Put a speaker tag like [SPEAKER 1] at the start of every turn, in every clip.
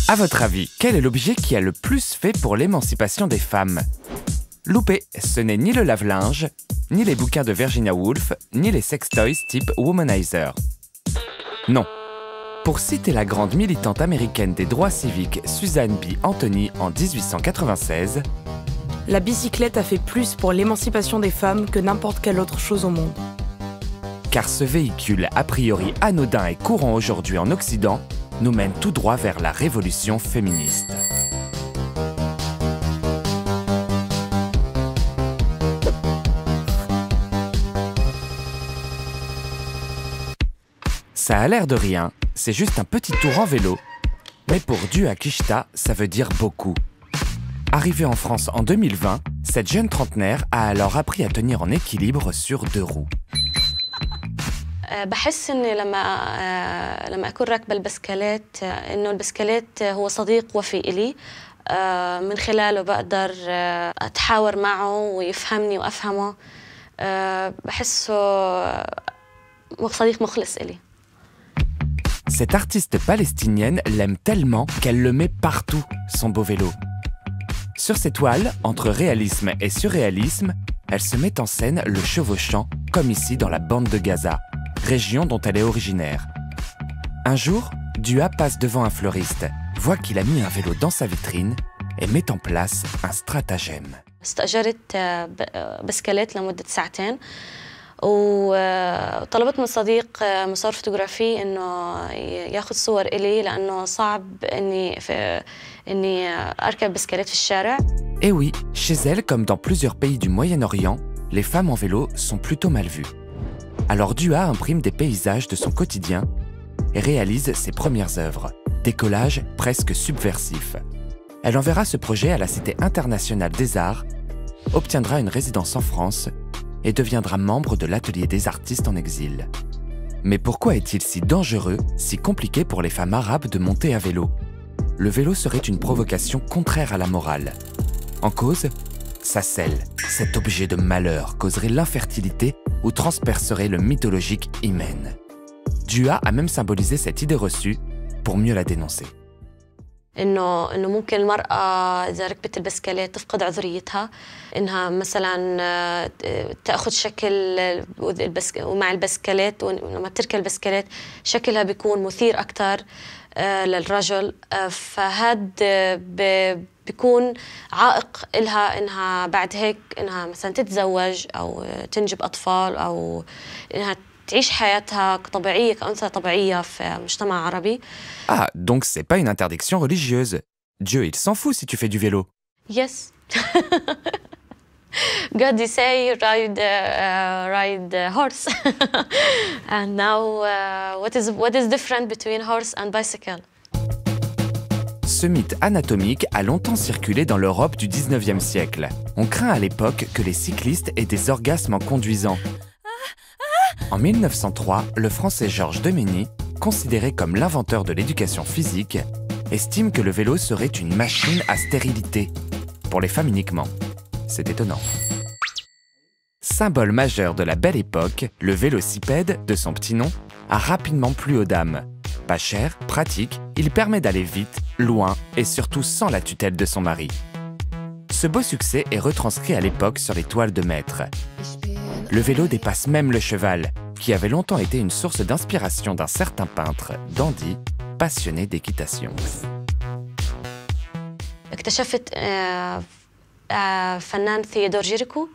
[SPEAKER 1] À votre avis, quel est l'objet qui a le plus fait pour l'émancipation des femmes? Loupé, ce n'est ni le lave-linge, ni les bouquins de Virginia Woolf, ni les sextoys type Womanizer. Non. Pour citer la grande militante américaine des droits civiques Susan B. Anthony en 1896,
[SPEAKER 2] la bicyclette a fait plus pour l'émancipation des femmes que n'importe quelle autre chose au monde.
[SPEAKER 1] Car ce véhicule a priori anodin et courant aujourd'hui en Occident nous mène tout droit vers la révolution féministe. Ça a l'air de rien, c'est juste un petit tour en vélo. Mais pour Dua Kishta, ça veut dire beaucoup. Arrivée en France en 2020, cette jeune trentenaire a alors appris à tenir en équilibre sur 2 roues.
[SPEAKER 3] بحس إني لما أكون راكبة البسكليت إنه البسكليت هو صديق وفي إلي من خلاله بقدر أتحاور معه ويفهمني وأفهمه بحسه صديق مخلص إلي.
[SPEAKER 1] Cette artiste palestinienne l'aime tellement qu'elle le met partout, son beau vélo. Sur ses toiles, entre réalisme et surréalisme, elle se met en scène le chevauchant, comme ici dans la bande de Gaza, région dont elle est originaire. Un jour, Dua passe devant un fleuriste, voit qu'il a mis un vélo dans sa vitrine et met en place un stratagème.
[SPEAKER 3] استأجرت بسكليت لمدة ساعتين وطلبت من صديق مصور فوتوغرافي إنه ياخذ صور إلي لأنه صعب إني أركب بسكليت في الشارع.
[SPEAKER 1] Et oui, chez elle, comme dans plusieurs pays du Moyen-Orient, les femmes en vélo sont plutôt mal vues. Alors Dua imprime des paysages de son quotidien et réalise ses premières œuvres, des collages presque subversifs. Elle enverra ce projet à la Cité internationale des arts, obtiendra une résidence en France et deviendra membre de l'Atelier des artistes en exil. Mais pourquoi est-il si dangereux, si compliqué pour les femmes arabes de monter à vélo? Le vélo serait une provocation contraire à la morale. En cause, sa selle, cet objet de malheur, causerait l'infertilité ou transpercerait le mythologique hymen. Dua a même symbolisé cette idée reçue pour mieux la dénoncer.
[SPEAKER 3] إنه ممكن المرأة إذا ركبت البسكليت تفقد عذريتها، إنها مثلاً تأخذ شكل ومع البسكليت ولما تركب البسكليت شكلها بيكون مثير أكتر للرجل، فهاد بيكون عائق إلها إنها بعد هيك إنها مثلاً تتزوج أو تنجب أطفال أو إنها تعيش حياتها طبيعية كأنثى طبيعية في مجتمع عربي.
[SPEAKER 1] Ah, donc c'est pas une interdiction religieuse. Dieu, il s'en fout si tu fais du vélo.
[SPEAKER 3] Yes. God, he say ride horse. And now, what is different between horse and bicycle?
[SPEAKER 1] Ce mythe anatomique a longtemps circulé dans l'Europe du 19e siècle. On craint à l'époque que les cyclistes aient des orgasmes en conduisant. En 1903, le Français Georges Demény, considéré comme l'inventeur de l'éducation physique, estime que le vélo serait une machine à stérilité, pour les femmes uniquement. C'est étonnant. Symbole majeur de la belle époque, le vélocipède, de son petit nom, a rapidement plu aux dames. Pas cher, pratique, il permet d'aller vite, loin et surtout sans la tutelle de son mari. Ce beau succès est retranscrit à l'époque sur les toiles de maître. Le vélo dépasse même le cheval, qui avait longtemps été une source d'inspiration d'un certain peintre, dandy, passionné d'équitation.
[SPEAKER 3] اكتشفت فنان ثيودور جيريكو،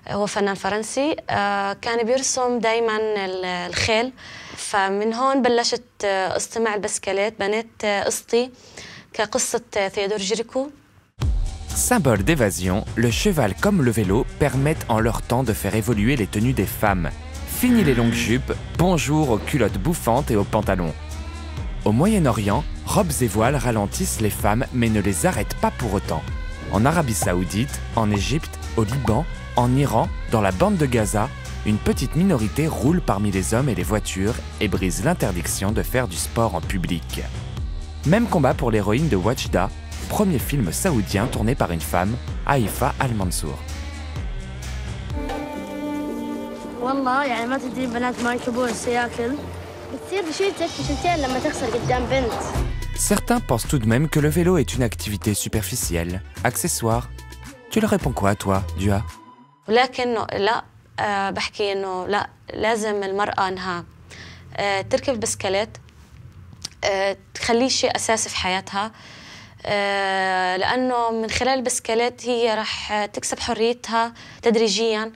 [SPEAKER 3] هو فنان فرنسي كان بيرسم دايما الخيل، فمن هون بلشت قصتي مع البسكليت، بنيت قصتي كقصة ثيودور جيريكو.
[SPEAKER 1] Symbole d'évasion, le cheval comme le vélo permettent en leur temps de faire évoluer les tenues des femmes. Fini les longues jupes, bonjour aux culottes bouffantes et aux pantalons. Au Moyen-Orient, robes et voiles ralentissent les femmes mais ne les arrêtent pas pour autant. En Arabie Saoudite, en Égypte, au Liban, en Iran, dans la bande de Gaza, une petite minorité roule parmi les hommes et les voitures et brise l'interdiction de faire du sport en public. Même combat pour l'héroïne de Wajda, premier film saoudien tourné par une femme, Haïfa Al-Mansour.
[SPEAKER 4] والله يعني ما تدري بنات ما يركبون السياكل بتصير بشيلتك بشيلتين لما تخسر قدام بنت.
[SPEAKER 1] Certains pensent tout de même que le vélo est une activité superficielle, accessoire. Tu leur réponds quoi, toi, Dua?
[SPEAKER 3] ولكن لا، بحكي إنه لا، لازم المرأة إنها تركب البسكليت، تخليه شيء أساسي في حياتها، لأنه من خلال البسكليت هي رح تكسب حريتها تدريجياً.